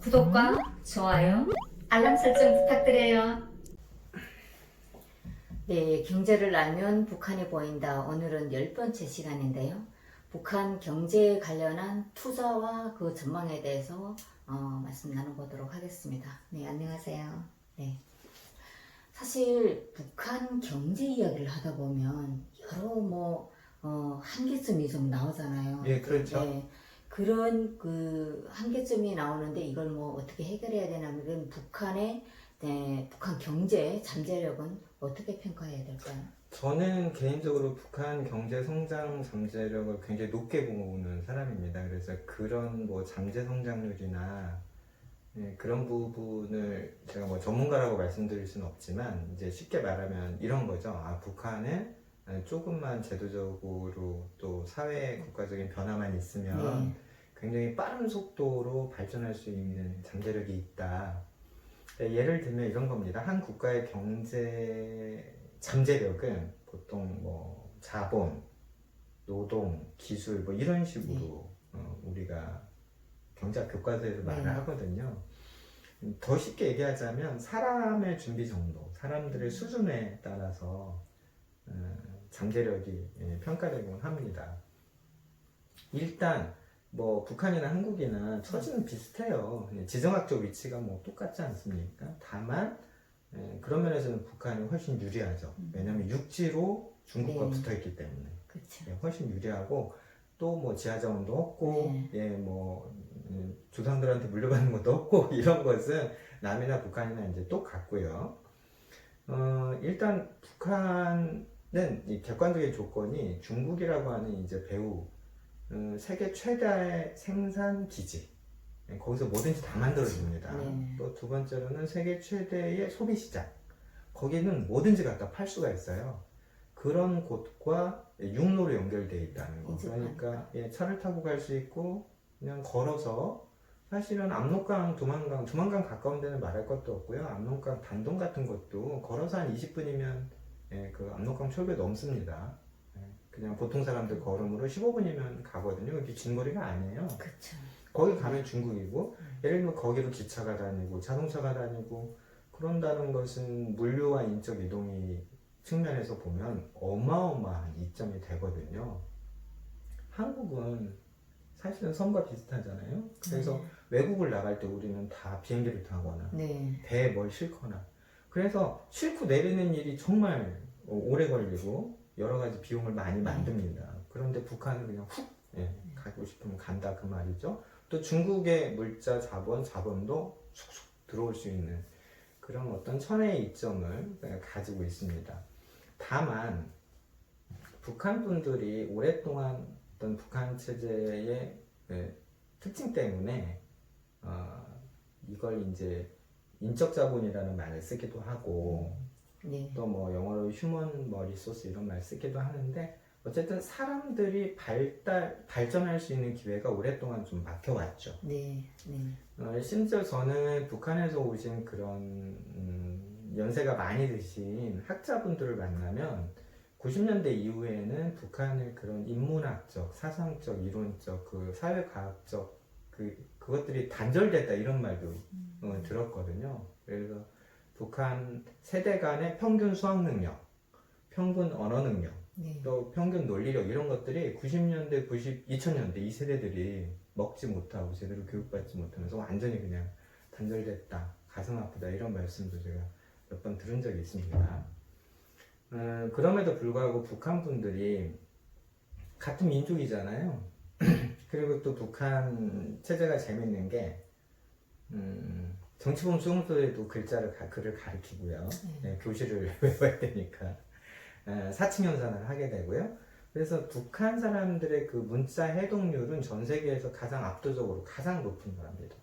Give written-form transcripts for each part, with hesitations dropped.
구독과 좋아요, 알람 설정 부탁드려요. 네, 경제를 알면 북한이 보인다. 오늘은 10번째 시간인데요. 북한 경제에 관련한 투자와 그 전망에 대해서 말씀 나눠보도록 하겠습니다. 네, 안녕하세요. 네. 사실 북한 경제 이야기를 하다 보면 여러 한계점이 좀 나오잖아요. 예, 그렇죠. 네. 그런 그 한계점이 나오는데 이걸 어떻게 해결해야 되냐면 북한 경제 잠재력은 어떻게 평가해야 될까요? 저는 개인적으로 북한 경제 성장 잠재력을 굉장히 높게 보는 사람입니다. 그래서 그런 잠재 성장률이나 그런 부분을 제가 전문가라고 말씀드릴 수는 없지만 이제 쉽게 말하면 이런 거죠. 북한은 조금만 제도적으로 또 사회 국가적인 변화만 있으면 굉장히 빠른 속도로 발전할 수 있는 잠재력이 있다. 예를 들면 이런 겁니다. 한 국가의 경제 잠재력은 보통 자본, 노동, 기술 이런 식으로 우리가 경제학 교과서에서 말을 하거든요. 더 쉽게 얘기하자면 사람의 준비 정도, 사람들의 수준에 따라서 잠재력이 평가되곤 합니다. 일단 북한이나 한국이나 처지는 비슷해요. 지정학적 위치가 똑같지 않습니까? 다만 그런 면에서는 북한이 훨씬 유리하죠. 왜냐하면 육지로 중국과 붙어있기 때문에 훨씬 유리하고 또 지하자원도 없고 조상들한테 물려받는 것도 없고 이런 것은 남이나 북한이나 이제 똑같고요. 일단 북한은 이 객관적인 조건이 중국이라고 하는 이제 배후 세계 최다의 생산 기지, 거기서 뭐든지 다 만들어집니다. 또 두 번째로는 세계 최대의 소비 시장, 거기는 뭐든지 갖다 팔 수가 있어요. 그런 곳과 육로로 연결되어 있다는 거. 그러니까 차를 타고 갈 수 있고 그냥 걸어서, 사실은 압록강, 두만강 가까운 데는 말할 것도 없고요. 압록강 단동 같은 것도 걸어서 한 20분이면 그 압록강 철교에 넘습니다. 그냥 보통 사람들 걸음으로 15분이면 가거든요. 그게 긴 거리가 아니에요. 그쵸. 거기 가면 중국이고, 예를 들면 거기로 기차가 다니고 자동차가 다니고 그런다는 것은 물류와 인적 이동이 측면에서 보면 어마어마한 이점이 되거든요. 한국은 사실은 섬과 비슷하잖아요. 그래서 외국을 나갈 때 우리는 다 비행기를 타거나 배에 뭘 싣거나, 그래서 싣고 내리는 일이 정말 오래 걸리고 여러 가지 비용을 많이 만듭니다. 그런데 북한은 그냥 훅 가고 싶으면 간다 그 말이죠. 또 중국의 물자, 자본도 쑥쑥 들어올 수 있는 그런 어떤 천혜의 이점을 가지고 있습니다. 다만 북한 분들이 오랫동안 어떤 북한 체제의 특징 때문에 이걸 이제 인적 자본이라는 말을 쓰기도 하고 또 영어로 휴먼 리소스 이런 말 쓰기도 하는데, 어쨌든 사람들이 발전할 수 있는 기회가 오랫동안 좀 막혀왔죠. 심지어 저는 북한에서 오신 그런 연세가 많이 드신 학자분들을 만나면 90년대 이후에는 북한의 그런 인문학적, 사상적, 이론적, 그 사회과학적 그것들이 단절됐다 이런 말도 들었거든요. 그래서 북한 세대 간의 평균 수학 능력, 평균 언어 능력, 또 평균 논리력 이런 것들이 90년대, 2000년대 이 세대들이 먹지 못하고 제대로 교육받지 못하면서 완전히 그냥 단절됐다, 가슴 아프다 이런 말씀도 제가 몇 번 들은 적이 있습니다. 그럼에도 불구하고 북한 분들이 같은 민족이잖아요. 그리고 또 북한 체제가 재밌는 게 정치범 수용소에도 글을 가르치고요. 교실을 외워야 되니까 사칭연산을 하게 되고요. 그래서 북한 사람들의 그 문자 해독률은 전 세계에서 가장 압도적으로 가장 높은 거랍니다.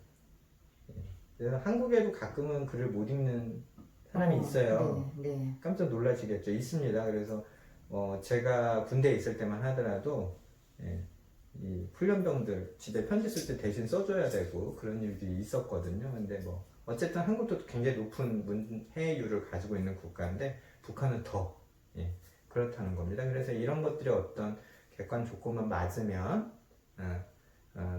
그래서 한국에도 가끔은 글을 못 읽는 사람이 있어요. 깜짝 놀라시겠죠. 있습니다. 그래서 제가 군대에 있을 때만 하더라도 이 훈련병들 집에 편지 쓸 때 대신 써줘야 되고 그런 일들이 있었거든요. 근데 어쨌든 한국도 굉장히 높은 문해율을 가지고 있는 국가인데 북한은 더 그렇다는 겁니다. 그래서 이런 것들이 어떤 객관 조건만 맞으면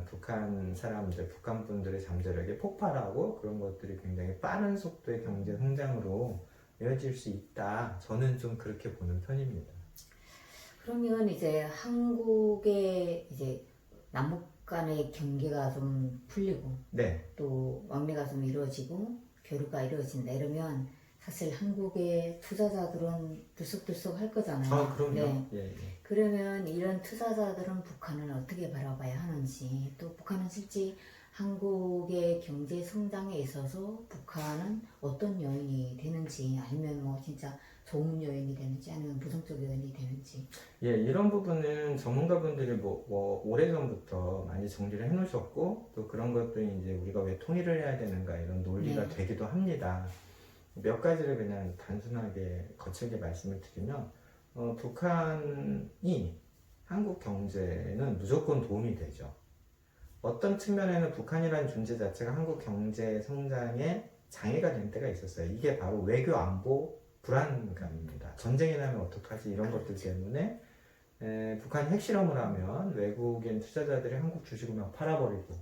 북한 사람들, 북한 분들의 잠재력이 폭발하고 그런 것들이 굉장히 빠른 속도의 경제 성장으로 이어질 수 있다. 저는 좀 그렇게 보는 편입니다. 그러면 이제 한국의 이제 남북 간의 경계가 좀 풀리고 네. 또 왕래가 좀 이루어지고 교류가 이루어진다 이러면 사실 한국의 투자자들은 들썩들썩 할 거잖아요. 아, 그럼요. 네. 예, 예. 그러면 이런 투자자들은 북한을 어떻게 바라봐야 하는지, 또 북한은 실제 한국의 경제 성장에 있어서 북한은 어떤 요인이 되는지, 아니면 뭐 진짜 좋은 요인이 되는지, 아니면 부정적 요인이 되는지. 예, 이런 부분은 전문가분들이 오래전부터 많이 정리를 해놓으셨고, 또 그런 것들이 이제 우리가 왜 통일을 해야 되는가 이런 논리가 네. 되기도 합니다. 몇 가지를 그냥 단순하게 거칠게 말씀을 드리면, 북한이 한국 경제는 무조건 도움이 되죠. 어떤 측면에는 북한이라는 존재 자체가 한국 경제 성장에 장애가 된 때가 있었어요. 이게 바로 외교 안보 불안감입니다. 전쟁이 나면 어떡하지 이런 것들 때문에 북한이 핵실험을 하면 외국인 투자자들이 한국 주식을 막 팔아버리고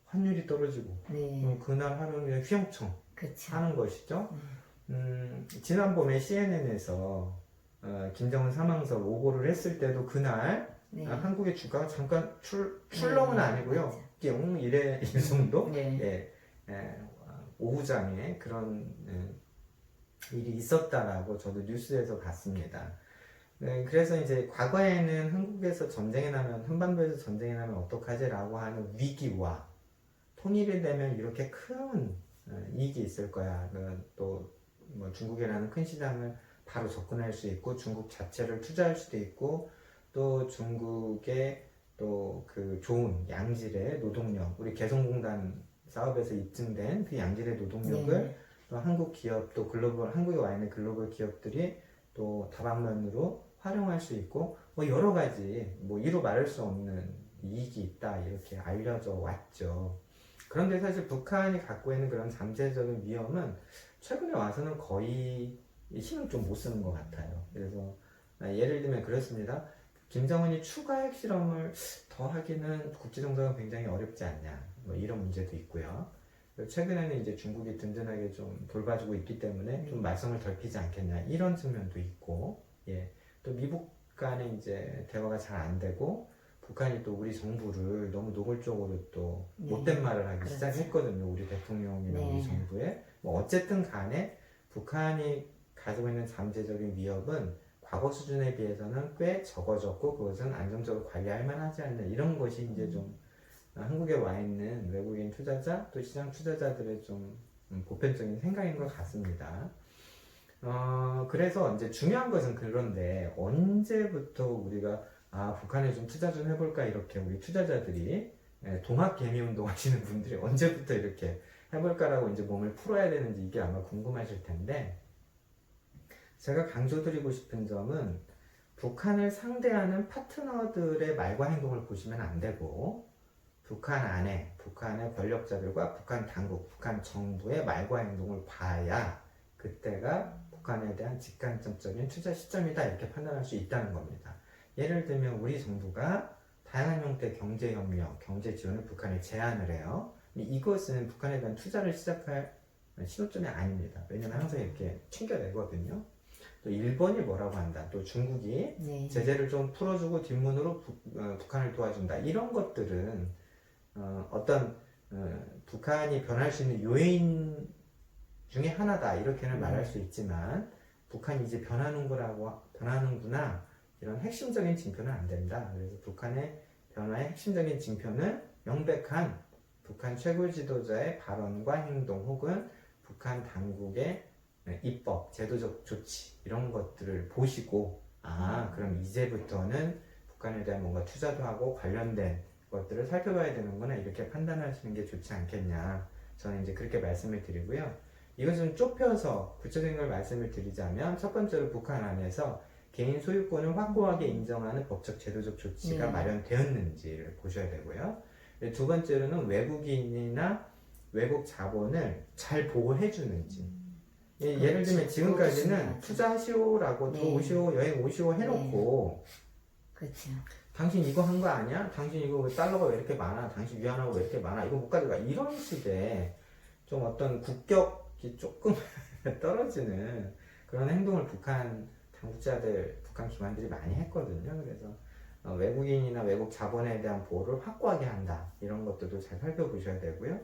환율이 떨어지고 네. 그날 하루는 그냥 휘영청 그쵸. 하는 것이죠. 지난 봄에 CNN에서 김정은 사망설 오보를 했을 때도 그날 네. 한국의 주가가 잠깐 출렁은 아니고요. 띵 이래 이 정도. 네. 오후장에 그런 일이 있었다라고 저도 뉴스에서 봤습니다. 그래서 이제 과거에는 한국에서 전쟁이 나면 한반도에서 전쟁이 나면 어떡하지라고 하는 위기와 통일이 되면 이렇게 큰 이익이 있을 거야. 또 뭐 중국이라는 큰 시장을 바로 접근할 수 있고 중국 자체를 투자할 수도 있고 또 중국의 또 그 좋은 양질의 노동력, 우리 개성공단 사업에서 입증된 그 양질의 노동력을 또 한국 기업 또 한국에 와 있는 글로벌 기업들이 또 다방면으로 활용할 수 있고 뭐 여러 가지 뭐 이루 말할 수 없는 이익이 있다 이렇게 알려져 왔죠. 그런데 사실 북한이 갖고 있는 그런 잠재적인 위험은 최근에 와서는 거의 힘을 좀 못 쓰는 것 같아요. 그래서 예를 들면 그렇습니다. 김정은이 추가 핵실험을 더 하기는 국제정세가 굉장히 어렵지 않냐 뭐 이런 문제도 있고요. 최근에는 이제 중국이 든든하게 좀 돌봐주고 있기 때문에 좀 말썽을 덜 피지 않겠냐 이런 측면도 있고, 또 미국 간에 이제 대화가 잘 안 되고 북한이 또 우리 정부를 너무 노골적으로 또 못된 말을 하기 시작했거든요. 우리 대통령이나 우리 정부에. 뭐 어쨌든 간에 북한이 가지고 있는 잠재적인 위협은 과거 수준에 비해서는 꽤 적어졌고 그것은 안정적으로 관리할 만하지 않나 이런 것이 이제 좀 한국에 와 있는 외국인 투자자 또 시장 투자자들의 좀 보편적인 생각인 것 같습니다. 그래서 이제 중요한 것은 그런데 언제부터 우리가 북한에 좀 투자 좀 해볼까 이렇게 우리 투자자들이 동학개미운동 하시는 분들이 언제부터 이렇게 해볼까라고 이제 몸을 풀어야 되는지 이게 아마 궁금하실 텐데 제가 강조드리고 싶은 점은 북한을 상대하는 파트너들의 말과 행동을 보시면 안 되고 북한 안에 북한의 권력자들과 북한 당국, 북한 정부의 말과 행동을 봐야 그때가 북한에 대한 직간접적인 투자 시점이다 이렇게 판단할 수 있다는 겁니다. 예를 들면 우리 정부가 다양한 형태의 경제협력, 경제 지원을 북한에 제안을 해요. 이것은 북한에 대한 투자를 시작할 시도점이 아닙니다. 왜냐면 항상 이렇게 챙겨내거든요. 또 일본이 뭐라고 한다. 또 중국이 제재를 좀 풀어주고 뒷문으로 북한을 도와준다. 이런 것들은 어떤 북한이 변할 수 있는 요인 중에 하나다. 이렇게는 말할 수 있지만 북한이 이제 변하는구나. 이런 핵심적인 징표는 안 된다. 그래서 북한의 변화의 핵심적인 징표는 명백한 북한 최고 지도자의 발언과 행동 혹은 북한 당국의 입법, 제도적 조치 이런 것들을 보시고 그럼 이제부터는 북한에 대한 뭔가 투자도 하고 관련된 것들을 살펴봐야 되는구나 이렇게 판단하시는 게 좋지 않겠냐 저는 이제 그렇게 말씀을 드리고요. 이것은 좁혀서 구체적인 걸 말씀을 드리자면 첫 번째로 북한 안에서 개인 소유권을 확고하게 인정하는 법적 제도적 조치가 마련되었는지를 보셔야 되고요. 두 번째로는 외국인이나 외국 자본을 잘 보호해 주는지 예를 들면 지금까지는 투자하시오라고 들어오시오 여행 오시오 해놓고 당신 이거 한 거 아니야? 당신 이거 왜 달러가 왜 이렇게 많아? 당신 위안화가 왜 이렇게 많아? 이거 못 가져가. 이런 식의 좀 어떤 국격이 조금 떨어지는 그런 행동을 북한 당국자들, 북한 기관들이 많이 했거든요. 그래서 외국인이나 외국 자본에 대한 보호를 확고하게 한다. 이런 것들도 잘 살펴보셔야 되고요.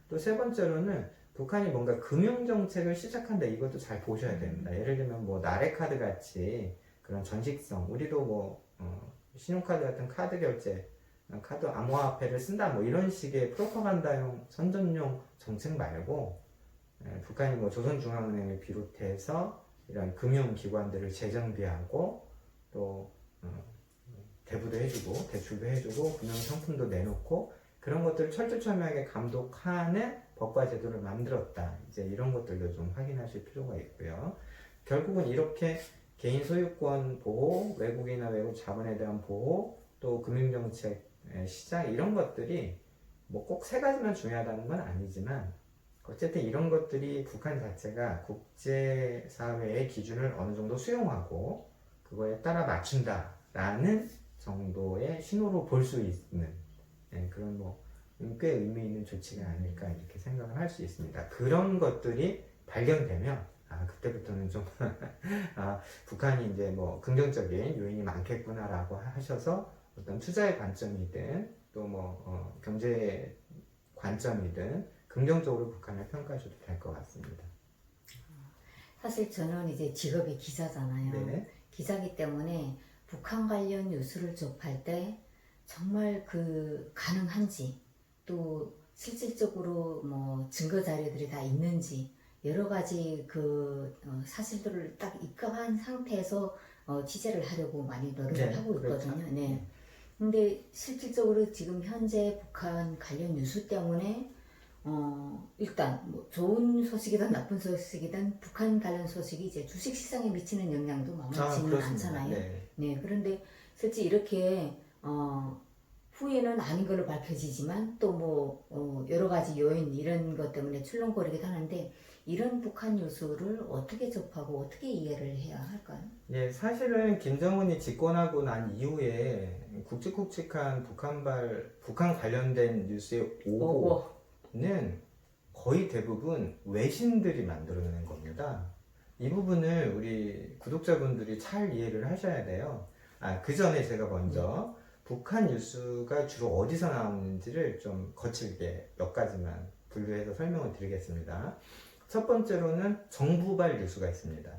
또 세 번째로는 북한이 뭔가 금융정책을 시작한다. 이것도 잘 보셔야 됩니다. 예를 들면 뭐 나래카드 같이 그런 전식성, 우리도 뭐 신용카드 같은 카드 결제, 카드 암호화폐를 쓴다. 뭐 이런 식의 프로파간다용, 선전용 정책 말고 북한이 뭐 조선중앙은행을 비롯해서 이런 금융기관들을 재정비하고 또 대부도 해주고 대출도 해주고 금융상품도 내놓고 그런 것들을 철두철미하게 감독하는 법과 제도를 만들었다. 이제 이런 것들도 좀 확인하실 필요가 있고요. 결국은 이렇게 개인 소유권 보호, 외국이나 외국 자본에 대한 보호, 또 금융정책 시장 이런 것들이 뭐 꼭 세 가지만 중요하다는 건 아니지만 어쨌든 이런 것들이 북한 자체가 국제사회의 기준을 어느 정도 수용하고 그거에 따라 맞춘다라는 정도의 신호로 볼 수 있는 그런 뭐 꽤 의미 있는 조치가 아닐까 이렇게 생각을 할 수 있습니다. 그런 것들이 발견되면 그때부터는 좀 북한이 이제 뭐 긍정적인 요인이 많겠구나라고 하셔서 어떤 투자의 관점이든 또 뭐 경제 관점이든 긍정적으로 북한을 평가하셔도 될 것 같습니다. 사실 저는 이제 직업이 기자잖아요. 네. 기자기 때문에 북한 관련 뉴스를 접할 때 정말 그 가능한지 또 실질적으로 뭐 증거 자료들이 다 있는지 여러 가지 그 사실들을 딱 입각한 상태에서 취재를 하려고 많이 노력을 하고 있거든요. 그렇죠. 네. 근데 실질적으로 지금 현재 북한 관련 뉴스 때문에 일단 뭐 좋은 소식이든 나쁜 소식이든 북한 관련 소식이 이제 주식 시장에 미치는 영향도 만만치는 않잖아요. 네. 그런데 실제 이렇게 후에는 아닌 걸로 밝혀지지만 또 뭐 여러 가지 요인 이런 것 때문에 출렁거리기도 하는데 이런 북한 뉴스를 어떻게 접하고 어떻게 이해를 해야 할까요? 예, 사실은 김정은이 집권하고 난 이후에 굵직굵직한 북한 관련된 뉴스의 오보는 거의 대부분 외신들이 만들어낸 겁니다. 이 부분을 우리 구독자분들이 잘 이해를 하셔야 돼요. 그 전에 제가 먼저 북한 뉴스가 주로 어디서 나오는지를 좀 거칠게 몇 가지만 분류해서 설명을 드리겠습니다. 첫 번째로는 정부발 뉴스가 있습니다.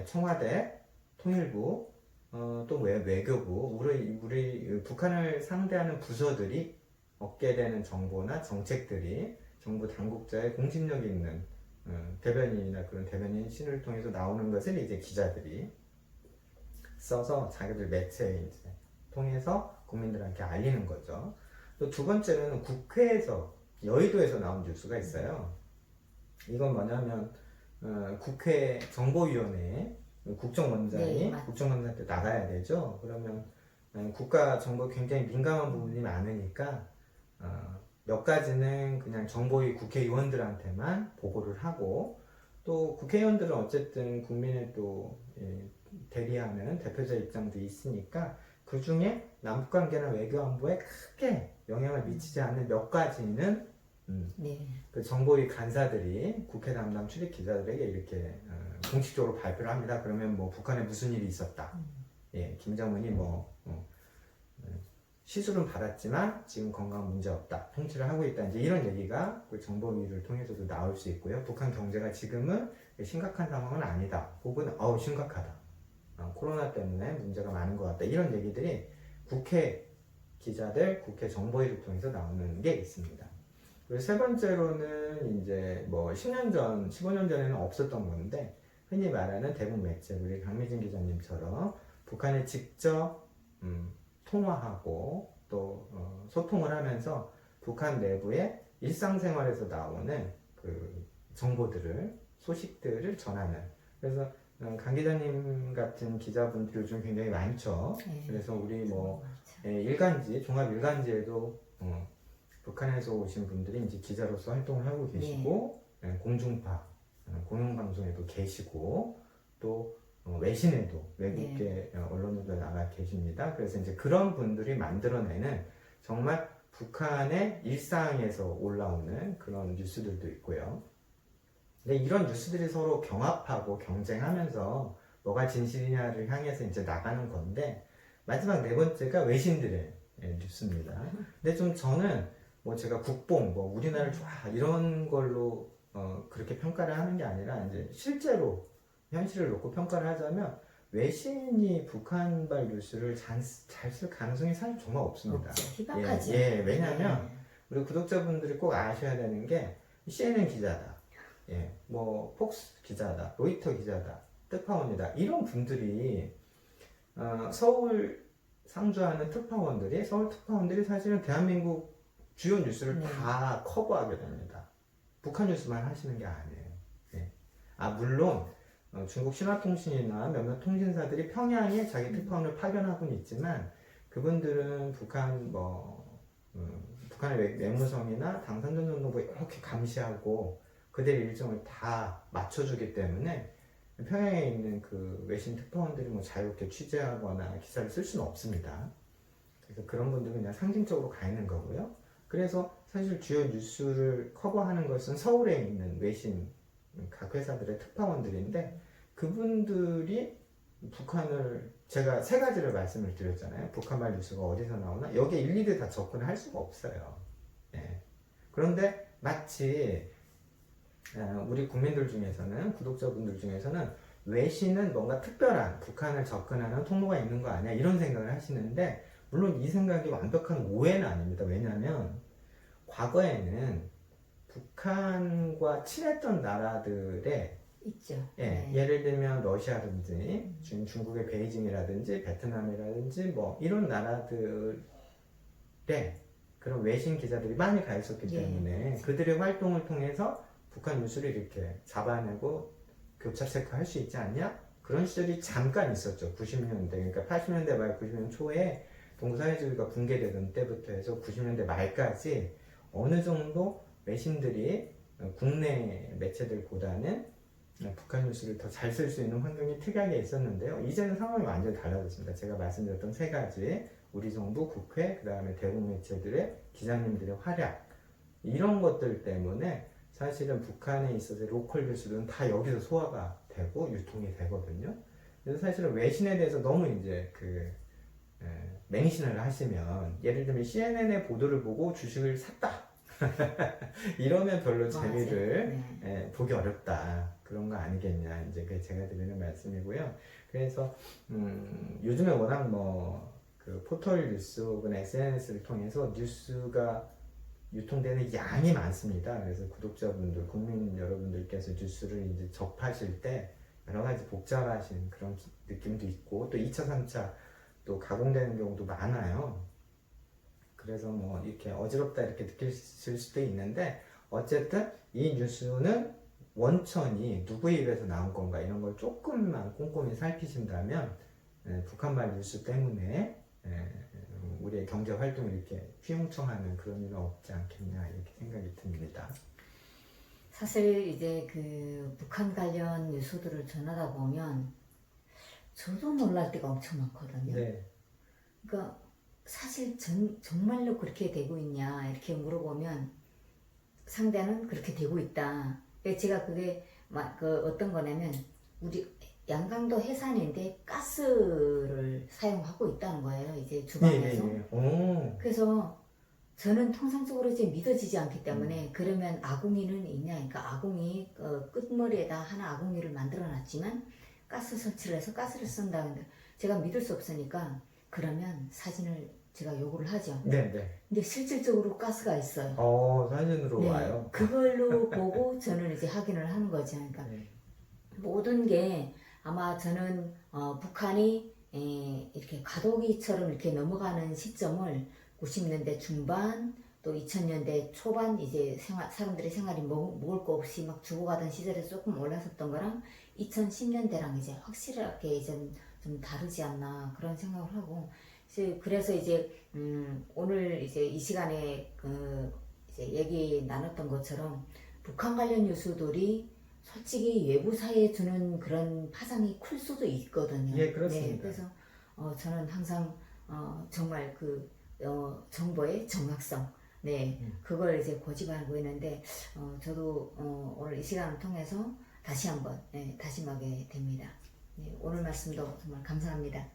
청와대, 통일부, 또 외교부, 우리 북한을 상대하는 부서들이 얻게 되는 정보나 정책들이 정부 당국자의 공신력 있는 대변인이나 그런 대변인 신을 통해서 나오는 것을 이제 기자들이 써서 자기들 매체에 이제 통해서 국민들한테 알리는 거죠. 또 두 번째는 국회에서 여의도에서 나온 뉴스가 있어요. 이건 뭐냐면 국회 정보위원회에 국정원장이 국정감사한테 나가야 되죠. 그러면 국가 정보 굉장히 민감한 부분이 많으니까 몇 가지는 그냥 정보위 국회의원들한테만 보고를 하고 또 국회의원들은 어쨌든 국민의 또 대리하는 대표자 입장도 있으니까 그 중에 남북관계나 외교안보에 크게 영향을 미치지 않는 몇 가지는 그 정보위 간사들이 국회 담당 출입 기자들에게 이렇게 공식적으로 발표를 합니다. 그러면 뭐 북한에 무슨 일이 있었다. 김정은이 뭐 시술은 받았지만 지금 건강 문제 없다. 통치를 하고 있다. 이제 이런 얘기가 그 정보위를 통해서도 나올 수 있고요. 북한 경제가 지금은 심각한 상황은 아니다. 혹은 심각하다. 코로나 때문에 문제가 많은 것 같다. 이런 얘기들이 국회 기자들, 국회 정보위를 통해서 나오는 게 있습니다. 그리고 세 번째로는 이제 뭐 10년 전, 15년 전에는 없었던 건데 흔히 말하는 대북 매체, 우리 강미진 기자님처럼 북한에 직접 통화하고 또 소통을 하면서 북한 내부의 일상생활에서 나오는 그 정보들을, 소식들을 전하는. 그래서 강 기자님 같은 기자분들이 요즘 굉장히 많죠. 그래서 우리 뭐 일간지, 종합 일간지에도 북한에서 오신 분들이 이제 기자로서 활동을 하고 계시고 공중파, 공영방송에도 계시고 또 외신에도 외국계 언론에도 나가 계십니다. 그래서 이제 그런 분들이 만들어내는 정말 북한의 일상에서 올라오는 그런 뉴스들도 있고요. 근데 이런 뉴스들이 서로 경합하고 경쟁하면서 뭐가 진실이냐를 향해서 이제 나가는 건데, 마지막 네 번째가 외신들의 뉴스입니다. 근데 좀 저는 뭐 제가 국뽕, 뭐 우리나라를 좋아 이런 걸로 그렇게 평가를 하는 게 아니라, 이제 실제로 현실을 놓고 평가를 하자면 외신이 북한발 뉴스를 잘 쓸 가능성이 사실 정말 없습니다. 희박하죠. 왜냐하면 우리 구독자분들이 꼭 아셔야 되는 게 CNN 기자다, 뭐 폭스 기자다, 로이터 기자다, 특파원이다, 이런 분들이 서울 상주하는 특파원들이, 서울 특파원들이 사실은 대한민국 주요 뉴스를 다 커버하게 됩니다. 북한 뉴스만 하시는 게 아니에요. 물론 중국 신화통신이나 몇몇 통신사들이 평양에 자기 특파원을 파견하고는 있지만, 그분들은 북한의 외무성이나 당선전 정도부 이렇게 감시하고 그들의 일정을 다 맞춰주기 때문에 평양에 있는 그 외신 특파원들이 뭐 자유롭게 취재하거나 기사를 쓸 수는 없습니다. 그래서 그런 분들은 그냥 상징적으로 가 있는 거고요. 그래서 사실 주요 뉴스를 커버하는 것은 서울에 있는 외신 각 회사들의 특파원들인데, 그분들이 북한을, 제가 세 가지를 말씀을 드렸잖아요. 북한말 뉴스가 어디서 나오나, 여기에 일일이 다 접근을 할 수가 없어요. 그런데 마치 우리 국민들 중에서는, 구독자분들 중에서는 외신은 뭔가 특별한 북한을 접근하는 통로가 있는 거 아니야, 이런 생각을 하시는데, 물론 이 생각이 완벽한 오해는 아닙니다. 왜냐하면 과거에는 북한과 친했던 나라들의 있죠. 예를 들면 러시아든지 중국의 베이징이라든지 베트남이라든지 뭐 이런 나라들의 그런 외신 기자들이 많이 가 있었기 때문에 그들의 활동을 통해서 북한 뉴스를 이렇게 잡아내고 교차 체크할 수 있지 않냐? 그런 시절이 잠깐 있었죠. 90년대, 그러니까 80년대 말 90년 초에 동사회주의가 붕괴되던 때부터 해서 90년대 말까지 어느 정도 외신들이 국내 매체들보다는 북한 뉴스를 더 잘 쓸 수 있는 환경이 특이하게 있었는데요. 이제는 상황이 완전히 달라졌습니다. 제가 말씀드렸던 세 가지, 우리 정부, 국회, 그 다음에 대북 매체들의 기자님들의 활약, 이런 것들 때문에 사실은 북한에 있어서 로컬 뉴스들은 다 여기서 소화가 되고 유통이 되거든요. 그래서 사실은 외신에 대해서 너무 이제 맹신을 하시면, 예를 들면 CNN의 보도를 보고 주식을 샀다 이러면 별로 재미를 보기 어렵다, 그런 거 아니겠냐, 이제 그게 제가 드리는 말씀이고요. 그래서 요즘에 워낙 그 포털 뉴스 혹은 SNS를 통해서 뉴스가 유통되는 양이 많습니다. 그래서 구독자분들, 국민 여러분들께서 뉴스를 이제 접하실 때 여러 가지 복잡하신 그런 느낌도 있고, 또 2차, 3차 또 가공되는 경우도 많아요. 그래서 뭐 이렇게 어지럽다 이렇게 느끼실 수도 있는데, 어쨌든 이 뉴스는 원천이 누구의 입에서 나온 건가, 이런 걸 조금만 꼼꼼히 살피신다면 북한말 뉴스 때문에 우리의 경제 활동이 이렇게 휘용청하는 그런 일은 없지 않겠냐, 이렇게 생각이 듭니다. 사실 이제 그 북한 관련 뉴스들을 전하다 보면 저도 놀랄 때가 엄청 많거든요. 그러니까 사실 정말로 그렇게 되고 있냐 이렇게 물어보면 상대는 그렇게 되고 있다. 제가 그게 어떤 거냐면, 우리 양강도 해산인데 가스를 사용하고 있다는 거예요, 이제 주방에서. 그래서 저는 통상적으로 이제 믿어지지 않기 때문에 그러면 아궁이는 있냐, 그러니까 아궁이 끝머리에다 하나 아궁이를 만들어 놨지만 가스 설치를 해서 가스를 쓴다는데, 제가 믿을 수 없으니까 그러면 사진을 제가 요구를 하죠. 근데 실질적으로 가스가 있어요. 사진으로 와요. 그걸로 보고 저는 이제 확인을 하는 거죠. 그러니까 모든 게 아마 저는 북한이 이렇게 가도기처럼 이렇게 넘어가는 시점을 90년대 중반 또 2000년대 초반, 이제 사람들의 생활이 먹을 거 없이 막 죽어가던 시절에 조금 올라섰던 거랑 2010년대랑 이제 확실하게 이제 좀 다르지 않나, 그런 생각을 하고, 그래서 이제 오늘 이제 이 시간에 이제 얘기 나눴던 것처럼 북한 관련 뉴스들이 솔직히 외부 사회에 주는 그런 파장이 클 수도 있거든요. 예, 그렇습니다. 네, 그래서 저는 항상 정말 그 정보의 정확성, 네, 그걸 이제 고집하고 있는데 저도 오늘 이 시간을 통해서 다시 한번 다짐하게 됩니다. 네, 오늘 말씀도 정말 감사합니다.